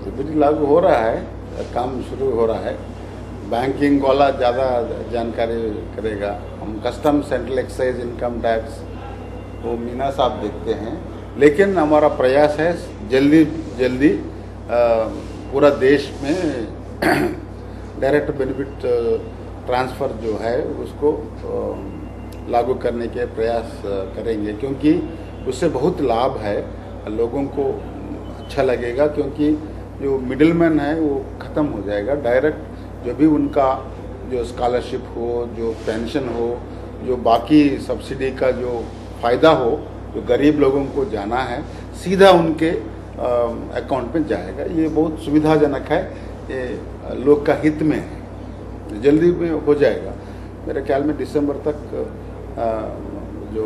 CBD लागू हो रहा है, काम शुरू हो रहा है। बैंकिंग वाला ज़्यादा जानकारी करेगा। हम custom, central excise, income tax वो मीना साहब देखते हैं, लेकिन हमारा प्रयास है जल्दी जल्दी पूरा देश में डायरेक्ट बेनिफिट ट्रांसफ़र जो है उसको लागू करने के प्रयास करेंगे, क्योंकि उससे बहुत लाभ है, लोगों को अच्छा लगेगा, क्योंकि जो मिडिलमैन है वो ख़त्म हो जाएगा। डायरेक्ट जो भी उनका जो स्कॉलरशिप हो, जो पेंशन हो, जो बाकी सब्सिडी का जो फ़ायदा हो, जो गरीब लोगों को जाना है सीधा उनके अकाउंट में जाएगा। ये बहुत सुविधाजनक है, ये लोग का हित में है, जल्दी में हो जाएगा। मेरे ख्याल में दिसंबर तक जो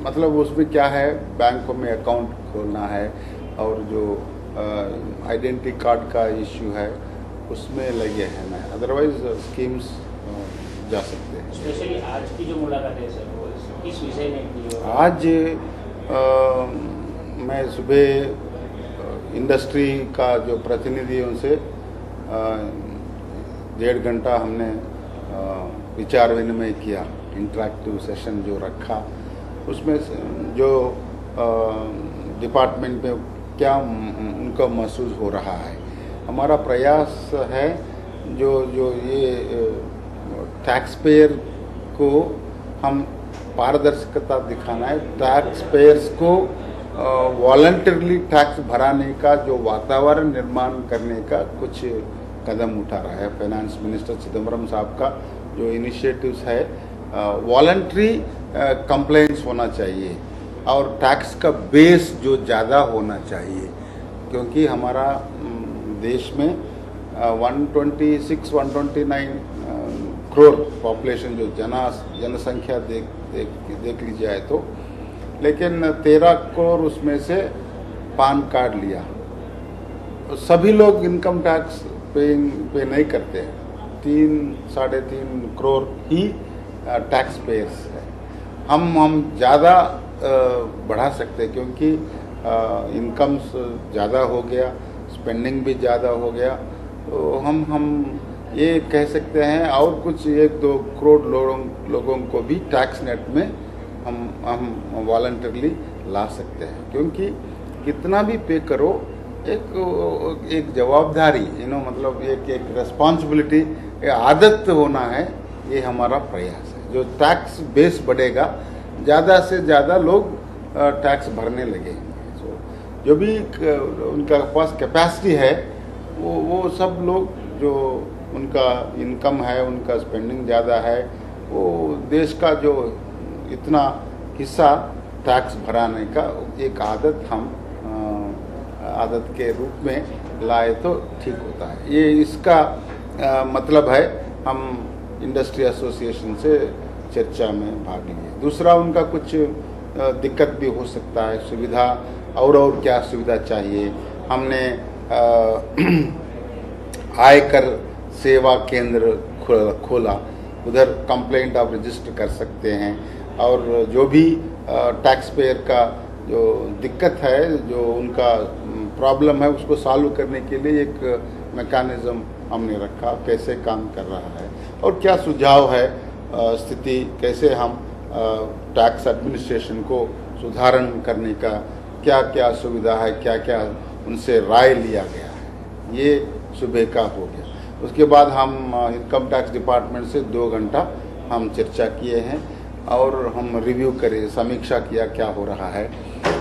मतलब उसमें क्या है, बैंकों में अकाउंट खोलना है और जो आइडेंटिटी कार्ड का इश्यू है उसमें लगे हैं ना, अदरवाइज स्कीम्स जा सकते हैं। स्पेशली आज की जो मुलाकात है सर, वो किस विषय में की? आज मैं सुबह इंडस्ट्री का जो प्रतिनिधियों से 1.5 घंटा हमने विचार विनिमय किया, इंटरैक्टिव सेशन जो रखा, उसमें जो डिपार्टमेंट में क्या उनका महसूस हो रहा है। हमारा प्रयास है जो ये टैक्स पेयर को हम पारदर्शिता दिखाना है, टैक्स पेयर्स को वॉलंटरली टैक्स भराने का जो वातावरण निर्माण करने का कुछ कदम उठा रहा है फाइनेंस मिनिस्टर चिदम्बरम साहब का जो इनिशिएटिव्स है। वॉलंटरी कंप्लेंट्स होना चाहिए और टैक्स का बेस जो ज़्यादा होना चाहिए, क्योंकि हमारा देश में 129 करोड़ पॉपुलेशन जो जनसंख्या देख ली जाए तो, लेकिन 13 करोड़ उसमें से पान कार्ड लिया। सभी लोग इनकम टैक्स पे नहीं करते हैं, 3-3.5 करोड़ ही टैक्स पेयर्स है। हम ज़्यादा बढ़ा सकते हैं, क्योंकि इनकम्स ज़्यादा हो गया, स्पेंडिंग भी ज़्यादा हो गया, तो हम ये कह सकते हैं और कुछ 1-2 करोड़ लोगों को भी टैक्स नेट में हम वॉलंटरली ला सकते हैं, क्योंकि कितना भी पे करो एक जवाबदारी मतलब एक रेस्पॉन्सिबिलिटी, आदत होना है। ये हमारा प्रयास है। जो टैक्स बेस बढ़ेगा, ज़्यादा से ज़्यादा लोग टैक्स भरने लगेंगे। तो जो भी उनका पास कैपेसिटी है वो सब लोग जो उनका इनकम है, उनका स्पेंडिंग ज़्यादा है, वो देश का जो इतना हिस्सा टैक्स भराने का एक आदत के रूप में लाए तो ठीक होता है। ये इसका मतलब है। हम इंडस्ट्री एसोसिएशन से चर्चा में भाग लिए। दूसरा, उनका कुछ दिक्कत भी हो सकता है, सुविधा और क्या सुविधा चाहिए। हमने आयकर सेवा केंद्र खोला, उधर कंप्लेंट आप रजिस्टर कर सकते हैं, और जो भी टैक्स पेयर का जो दिक्कत है, जो उनका प्रॉब्लम है, उसको सॉल्व करने के लिए एक मैकेनिज्म हमने रखा, कैसे काम कर रहा है और क्या सुझाव है, स्थिति कैसे हम टैक्स एडमिनिस्ट्रेशन को सुधारण करने का क्या क्या सुविधा है, क्या क्या उनसे राय लिया गया है। ये सुबह का हो गया। उसके बाद हम इनकम टैक्स डिपार्टमेंट से 2 घंटा हम चर्चा किए हैं और हम रिव्यू करे, समीक्षा किया क्या हो रहा है,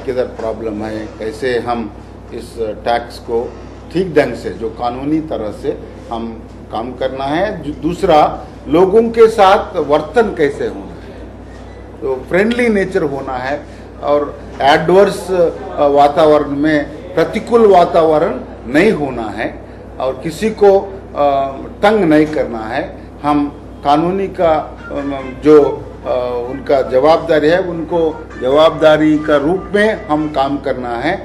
किधर प्रॉब्लम है, कैसे हम इस टैक्स को ठीक ढंग से जो कानूनी तरह से हम काम करना है। दूसरा, लोगों के साथ वर्तन कैसे होना है, तो फ्रेंडली नेचर होना है और एडवर्स वातावरण में प्रतिकूल वातावरण नहीं होना है और किसी को तंग नहीं करना है। हम कानूनी का जो उनका जवाबदारी है, उनको जवाबदारी का रूप में हम काम करना है।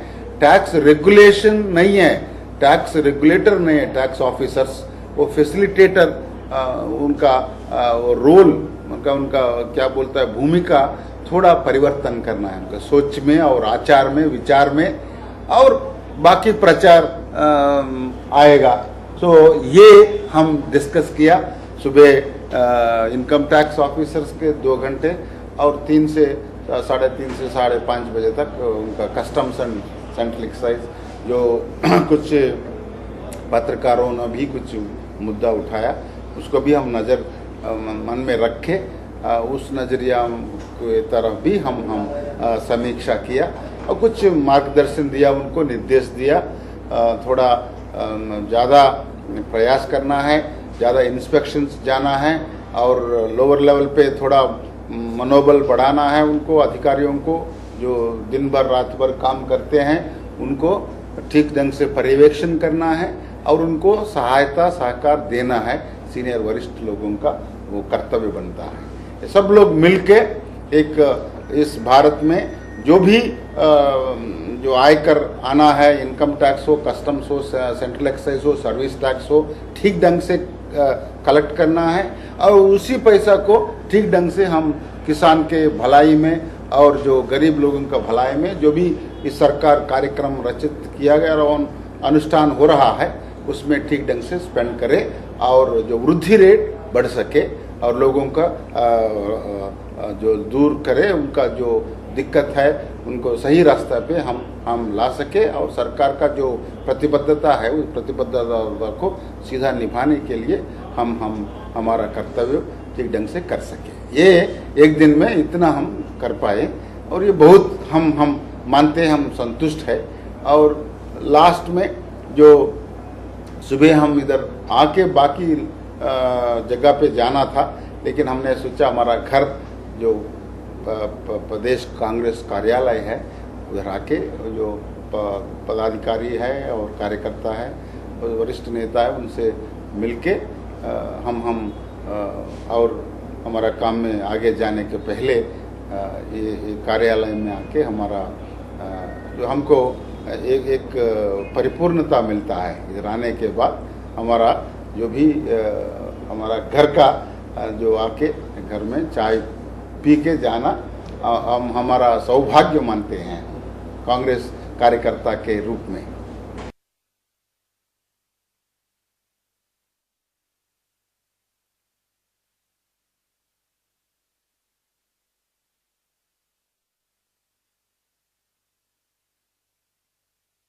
टैक्स रेगुलेशन नहीं है, टैक्स रेगुलेटर नहीं है, टैक्स ऑफिसर्स वो फैसिलिटेटर, उनका रोल, उनका क्या बोलता है, भूमिका थोड़ा परिवर्तन करना है, उनका सोच में और आचार में, विचार में और बाकी प्रचार आएगा। तो ये हम डिस्कस किया। सुबह इनकम टैक्स ऑफिसर्स के 2 घंटे और 3 से 3:30 से 5:30 बजे तक उनका कस्टम्स एंड सेंट्रल एक्साइज, जो कुछ पत्रकारों ने भी कुछ मुद्दा उठाया उसको भी हम नज़र मन में रखे, उस नज़रिया की तरफ भी हम समीक्षा किया और कुछ मार्गदर्शन दिया, उनको निर्देश दिया। थोड़ा ज़्यादा प्रयास करना है, ज़्यादा इंस्पेक्शंस जाना है और लोअर लेवल पे थोड़ा मनोबल बढ़ाना है उनको, अधिकारियों को जो दिन भर रात भर काम करते हैं उनको ठीक ढंग से पर्यवेक्षण करना है और उनको सहायता सहकार देना है। सीनियर वरिष्ठ लोगों का वो कर्तव्य बनता है। सब लोग मिलके एक इस भारत में जो भी जो आयकर आना है, इनकम टैक्स हो, कस्टम्स हो, सेंट्रल एक्साइज हो, सर्विस टैक्स हो, ठीक ढंग से कलेक्ट करना है और उसी पैसा को ठीक ढंग से हम किसान के भलाई में और जो गरीब लोगों का भलाई में जो भी इस सरकार कार्यक्रम रचित किया गया और अनुष्ठान हो रहा है उसमें ठीक ढंग से स्पेंड करें और जो वृद्धि रेट बढ़ सके और लोगों का जो दूर करे, उनका जो दिक्कत है उनको सही रास्ता पे हम ला सके और सरकार का जो प्रतिबद्धता है उस प्रतिबद्धता को सीधा निभाने के लिए हम हमारा कर्तव्य ठीक ढंग से कर सके। ये एक दिन में इतना हम कर पाए और ये बहुत हम मानते हैं, हम संतुष्ट है। और लास्ट में जो सुबह हम इधर आके बाकी जगह पे जाना था, लेकिन हमने सोचा हमारा घर जो प्रदेश कांग्रेस कार्यालय है उधर आके जो पदाधिकारी है और कार्यकर्ता है और वरिष्ठ नेता है उनसे मिलके हम और हमारा काम में आगे जाने के पहले ये कार्यालय में आके हमारा जो हमको एक परिपूर्णता मिलता है इधर आने के बाद, हमारा जो भी हमारा घर का जो आके घर में चाय पी के जाना हम हमारा सौभाग्य मानते हैं कांग्रेस कार्यकर्ता के रूप में।